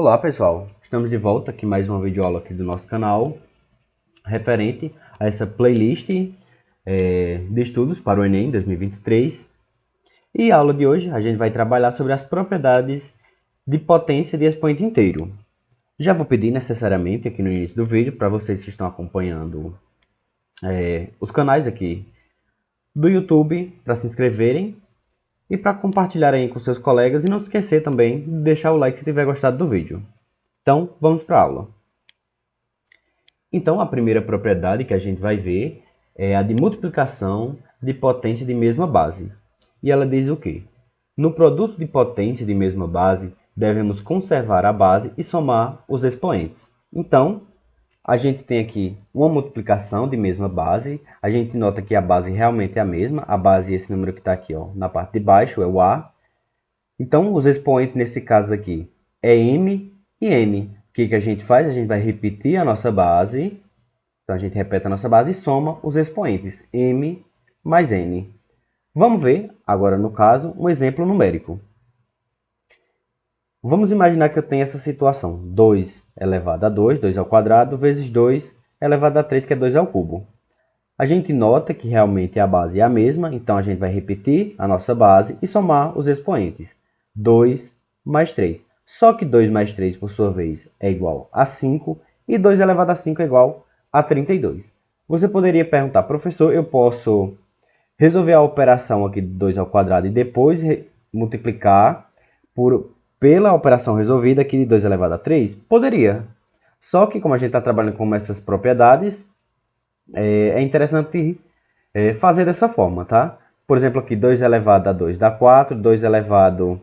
Olá pessoal, estamos de volta aqui mais uma videoaula aqui do nosso canal referente a essa playlist de estudos para o Enem 2023. E a aula de hoje a gente vai trabalhar sobre as propriedades de potência de expoente inteiro. Já vou pedir necessariamente aqui no início do vídeo para vocês que estão acompanhando os canais aqui do YouTube para se inscreverem e para compartilharem com seus colegas e não se esquecer também de deixar o like se tiver gostado do vídeo. Então, vamos para a aula. Então, a primeira propriedade que a gente vai ver é a de multiplicação de potência de mesma base. E ela diz o quê? No produto de potência de mesma base, devemos conservar a base e somar os expoentes. Então, a gente tem aqui uma multiplicação de mesma base. A gente nota que a base realmente é a mesma. A base, esse número que está aqui na parte de baixo, é o A. Então, os expoentes nesse caso aqui é M e N. O que a gente faz? A gente vai repetir a nossa base. Então, a gente repete a nossa base e soma os expoentes. M mais N. Vamos ver, agora no caso, um exemplo numérico. Vamos imaginar que eu tenho essa situação. 2 elevado a 2, 2 ao quadrado, vezes 2 elevado a 3, que é 2 ao cubo. A gente nota que realmente a base é a mesma, então a gente vai repetir a nossa base e somar os expoentes. 2 mais 3. Só que 2 mais 3, por sua vez, é igual a 5, e 2 elevado a 5 é igual a 32. Você poderia perguntar, professor, eu posso resolver a operação aqui de 2 ao quadrado e depois multiplicar pela operação resolvida aqui de 2 elevado a 3? Poderia. Só que como a gente está trabalhando com essas propriedades, é interessante fazer dessa forma, tá? Por exemplo, aqui 2 elevado a 2 dá 4, 2 elevado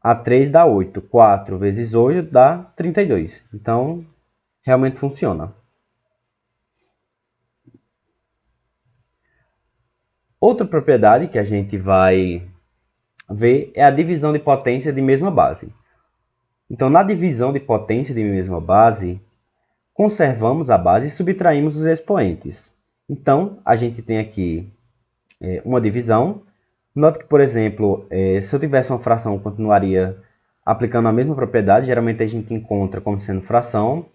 a 3 dá 8. 4 vezes 8 dá 32. Então, realmente funciona. Outra propriedade que a gente vai ver é a divisão de potência de mesma base. Então, na divisão de potência de mesma base, conservamos a base e subtraímos os expoentes. Então, a gente tem aqui uma divisão. Note que, por exemplo, se eu tivesse uma fração, eu continuaria aplicando a mesma propriedade. Geralmente a gente encontra como sendo fração.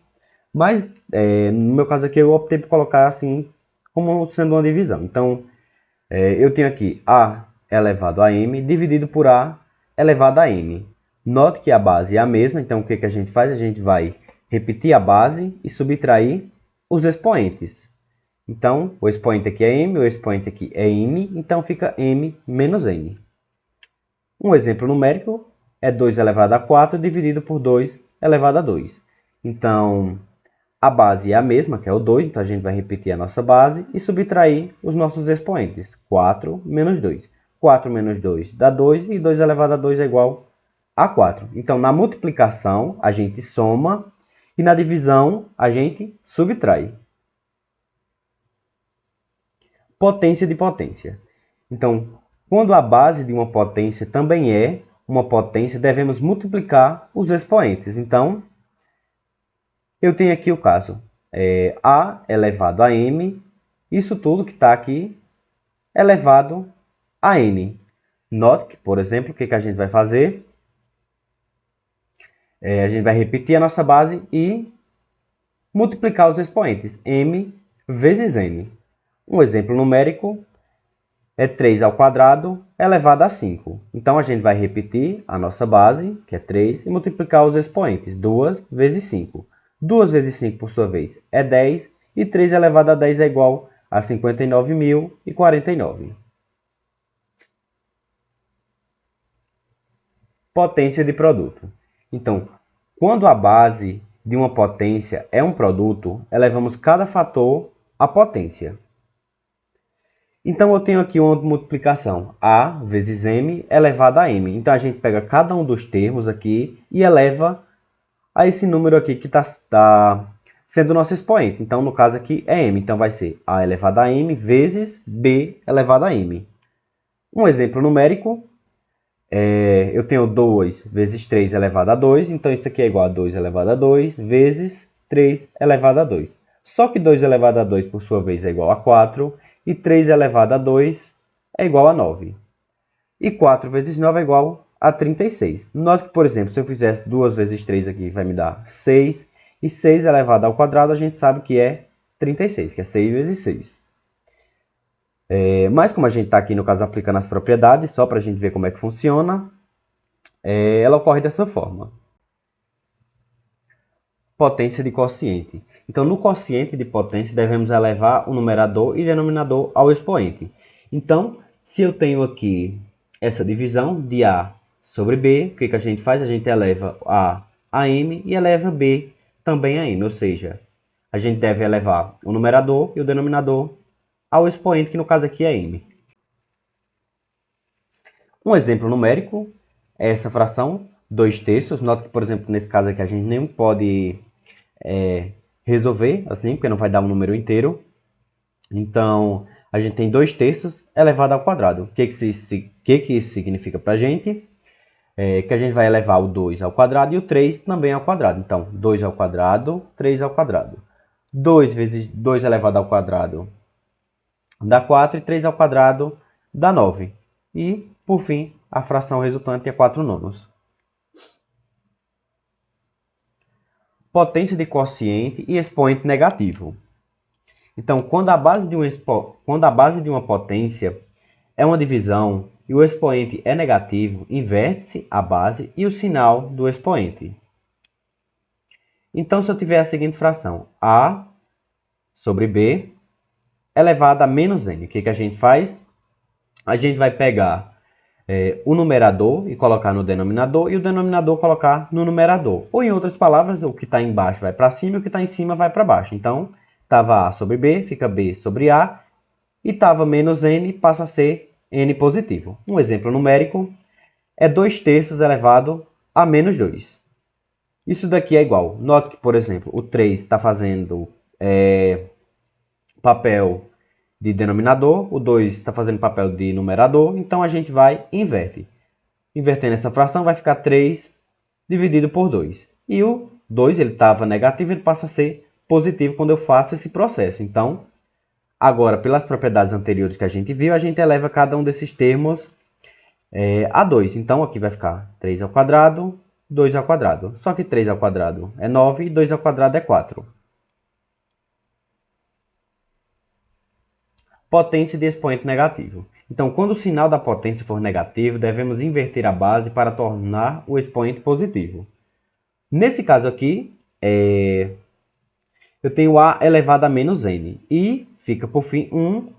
Mas, no meu caso aqui, eu optei por colocar assim, como sendo uma divisão. Então, eu tenho aqui A elevado a M dividido por A elevado a M. Note que a base é a mesma, então o que a gente faz? A gente vai repetir a base e subtrair os expoentes. Então, o expoente aqui é M, o expoente aqui é N, então fica M menos N. Um exemplo numérico é 2 elevado a 4 dividido por 2 elevado a 2. Então, a base é a mesma, que é o 2, então a gente vai repetir a nossa base e subtrair os nossos expoentes. 4 menos 2. 4 menos 2 dá 2 e 2 elevado a 2 é igual a 4. Então, na multiplicação, a gente soma e na divisão, a gente subtrai. Potência de potência. Então, quando a base de uma potência também é uma potência, devemos multiplicar os expoentes. Então, eu tenho aqui o caso A elevado a M, isso tudo que está aqui elevado a N. Note que, por exemplo, o que a gente vai fazer? A gente vai repetir a nossa base e multiplicar os expoentes. M vezes N. Um exemplo numérico é 3 ao quadrado elevado a 5. Então, a gente vai repetir a nossa base, que é 3, e multiplicar os expoentes. 2 vezes 5. 2 vezes 5, por sua vez, é 10. E 3 elevado a 10 é igual a 59.049. Potência de produto. Então, quando a base de uma potência é um produto, elevamos cada fator à potência. Então, eu tenho aqui uma multiplicação. A vezes M elevado a M. Então, a gente pega cada um dos termos aqui e eleva a esse número aqui que está sendo o nosso expoente. Então, no caso aqui é M. Então, vai ser A elevado a M vezes B elevado a M. Um exemplo numérico. Eu tenho 2 vezes 3 elevado a 2. Então, isso aqui é igual a 2 elevado a 2 vezes 3 elevado a 2. Só que 2 elevado a 2, por sua vez, é igual a 4. E 3 elevado a 2 é igual a 9. E 4 vezes 9 é igual a 36. Note que, por exemplo, se eu fizesse 2 vezes 3 aqui, vai me dar 6. E 6 elevado ao quadrado, a gente sabe que é 36, que é 6 vezes 6. Mas como a gente está aqui, no caso, aplicando as propriedades, só para a gente ver como é que funciona, ela ocorre dessa forma. Potência de quociente. Então, no quociente de potência, devemos elevar o numerador e denominador ao expoente. Então, se eu tenho aqui essa divisão de A sobre B, o que a gente faz? A gente eleva A a M e eleva B também a M, ou seja, a gente deve elevar o numerador e o denominador ao expoente, que no caso aqui é M. Um exemplo numérico é essa fração, 2/3. Note que, por exemplo, nesse caso aqui a gente nem pode resolver assim, porque não vai dar um número inteiro. Então, a gente tem 2/3 elevado ao quadrado. O que isso significa para a gente? Que a gente vai elevar o 2 ao quadrado e o 3 também ao quadrado. Então, 2 ao quadrado, 3 ao quadrado. 2 vezes 2 elevado ao quadrado dá 4 e 3 ao quadrado dá 9. E, por fim, a fração resultante é 4/9. Potência de quociente e expoente negativo. Então, quando a base de uma potência é uma divisão e o expoente é negativo, inverte-se a base e o sinal do expoente. Então, se eu tiver a seguinte fração, A sobre B elevado a menos N, o que a gente faz? A gente vai pegar o numerador e colocar no denominador e o denominador colocar no numerador. Ou, em outras palavras, o que está embaixo vai para cima e o que está em cima vai para baixo. Então, estava A sobre B, fica B sobre A, e estava menos N, passa a ser N positivo. Um exemplo numérico é 2/3 elevado a menos 2. Isso daqui é igual. Note que, por exemplo, o 3 está fazendo papel de denominador, o 2 está fazendo papel de numerador, então a gente vai e inverte. Invertendo essa fração, vai ficar 3 dividido por 2. E o 2 ele estava negativo, ele passa a ser positivo quando eu faço esse processo. Então, agora, pelas propriedades anteriores que a gente viu, a gente eleva cada um desses termos a 2. Então, aqui vai ficar 3 ao quadrado, 2 ao quadrado. Só que 3 ao quadrado é 9 e 2 ao quadrado é 4. Potência de expoente negativo. Então, quando o sinal da potência for negativo, devemos inverter a base para tornar o expoente positivo. Nesse caso aqui, eu tenho A elevado a menos N. E fica, por fim, 1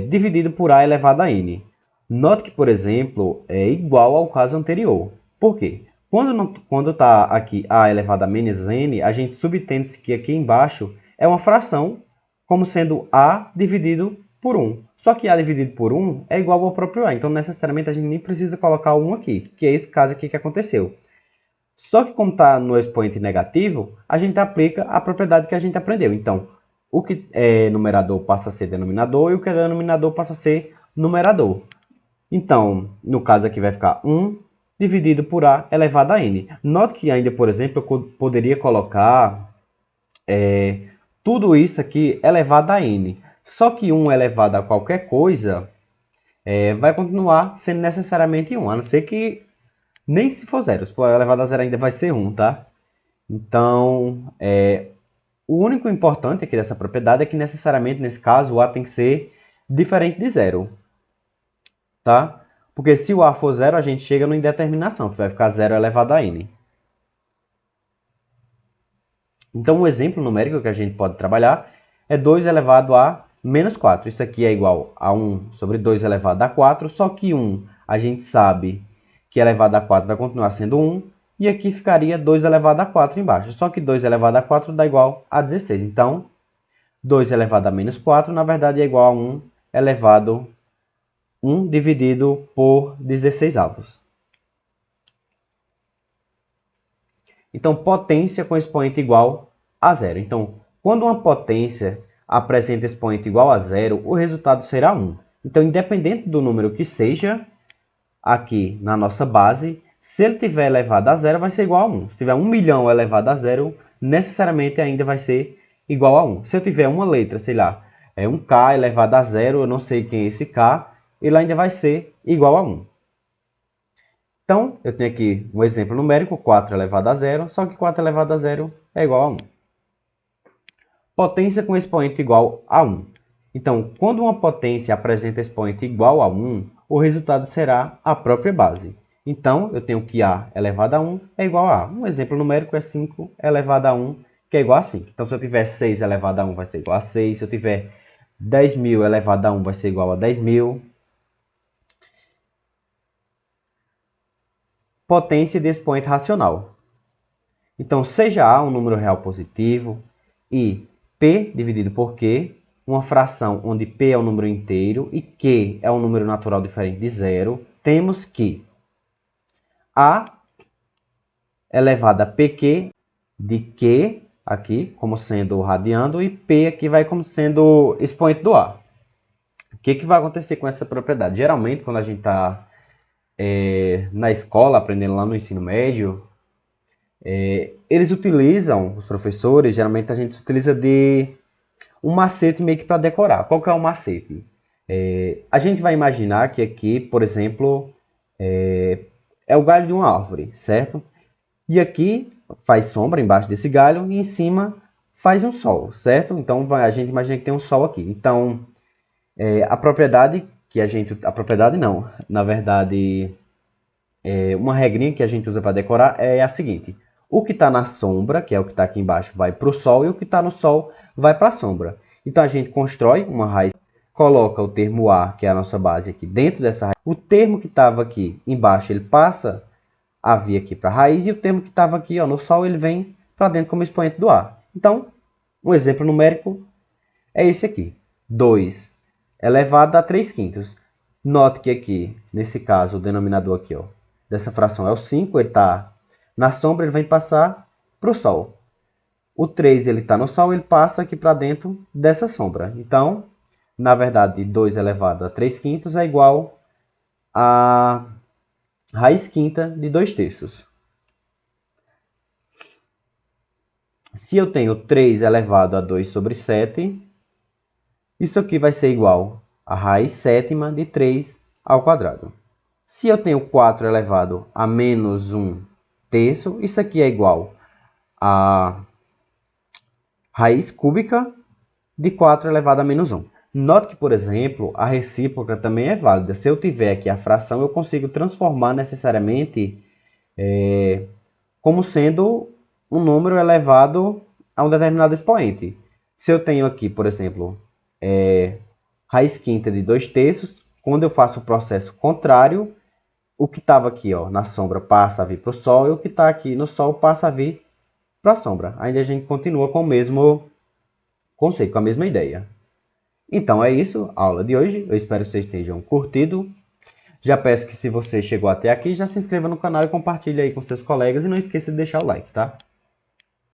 dividido por A elevado a N. Note que, por exemplo, é igual ao caso anterior. Por quê? Quando está aqui A elevado a menos N, a gente subentende que aqui embaixo é uma fração, como sendo A dividido por 1. Só que A dividido por 1 é igual ao próprio A. Então, necessariamente, a gente nem precisa colocar o 1 aqui, que é esse caso aqui que aconteceu. Só que, como está no expoente negativo, a gente aplica a propriedade que a gente aprendeu. Então, o que é numerador passa a ser denominador e o que é denominador passa a ser numerador. Então, no caso aqui vai ficar 1 dividido por A elevado a N. Note que ainda, por exemplo, eu poderia colocar tudo isso aqui elevado a N. Só que 1 elevado a qualquer coisa vai continuar sendo necessariamente 1, a não ser que nem se for 0. Se for elevado a 0 ainda vai ser 1, tá? Então, o único importante aqui dessa propriedade é que necessariamente, nesse caso, o A tem que ser diferente de 0. Tá? Porque se o A for 0, a gente chega na indeterminação, que vai ficar 0 elevado a N. Então, um exemplo numérico que a gente pode trabalhar é 2 elevado a menos 4. Isso aqui é igual a 1 sobre 2 elevado a 4, só que 1 a gente sabe que elevado a 4 vai continuar sendo 1, e aqui ficaria 2 elevado a 4 embaixo. Só que 2 elevado a 4 dá igual a 16. Então, 2 elevado a menos 4, na verdade, é igual a 1 elevado 1 dividido por 16 avos. Então, potência com expoente igual a 0. Então, quando uma potência apresenta expoente igual a 0, o resultado será 1. Então, independente do número que seja, aqui na nossa base, se ele tiver elevado a 0, vai ser igual a 1. Se tiver 1 milhão elevado a 0, necessariamente ainda vai ser igual a 1. Se eu tiver uma letra, sei lá, um K elevado a 0, eu não sei quem é esse K, ele ainda vai ser igual a 1. Então, eu tenho aqui um exemplo numérico, 4 elevado a 0, só que 4 elevado a 0 é igual a 1. Potência com expoente igual a 1. Então, quando uma potência apresenta expoente igual a 1, o resultado será a própria base. Então, eu tenho que A elevado a 1 é igual a A. Um exemplo numérico é 5 elevado a 1, que é igual a 5. Então, se eu tiver 6 elevado a 1, vai ser igual a 6. Se eu tiver 10.000 elevado a 1, vai ser igual a 10.000. Potência de expoente racional. Então, seja A um número real positivo e P dividido por Q, uma fração onde P é um número inteiro e Q é um número natural diferente de zero, temos que A elevado a PQ de Q, aqui, como sendo o radiando, e P aqui vai como sendo expoente do A. O que vai acontecer com essa propriedade? Geralmente, quando a gente está na escola, aprendendo lá no ensino médio, eles utilizam, os professores, geralmente a gente utiliza de um macete meio que para decorar. Qual que é o macete? A gente vai imaginar que aqui, por exemplo, é o galho de uma árvore, certo? E aqui faz sombra embaixo desse galho e em cima faz um sol, certo? Então a gente imagina que tem um sol aqui. Então a propriedade que a gente... A propriedade não, na verdade, uma regrinha que a gente usa para decorar é a seguinte. O que está na sombra, que é o que está aqui embaixo, vai para o sol, e o que está no sol vai para a sombra. Então a gente constrói uma raiz, coloca o termo A, que é a nossa base aqui, dentro dessa raiz. O termo que estava aqui embaixo, ele passa a vir aqui para a raiz, e o termo que estava aqui no sol, ele vem para dentro como expoente do A. Então, um exemplo numérico é esse aqui. 2 elevado a 3 quintos. Note que aqui, nesse caso, o denominador aqui, dessa fração é o 5, ele está na sombra, ele vem passar para o sol. O 3 ele está no sol, ele passa aqui para dentro dessa sombra. Então, na verdade, 2 elevado a 3 quintos é igual a raiz quinta de 2 terços. Se eu tenho 3 elevado a 2 sobre 7, isso aqui vai ser igual a raiz sétima de 3 ao quadrado. Se eu tenho 4 elevado a menos 1 terço, isso aqui é igual a raiz cúbica de 4 elevado a menos 1. Note que, por exemplo, a recíproca também é válida. Se eu tiver aqui a fração, eu consigo transformar necessariamente como sendo um número elevado a um determinado expoente. Se eu tenho aqui, por exemplo, raiz quinta de 2 terços, quando eu faço o processo contrário, o que estava aqui na sombra passa a vir para o sol, e o que está aqui no sol passa a vir para a sombra. Ainda a gente continua com o mesmo conceito, com a mesma ideia. Então é isso, a aula de hoje. Eu espero que vocês tenham curtido. Já peço que, se você chegou até aqui, já se inscreva no canal e compartilhe aí com seus colegas. E não esqueça de deixar o like, tá?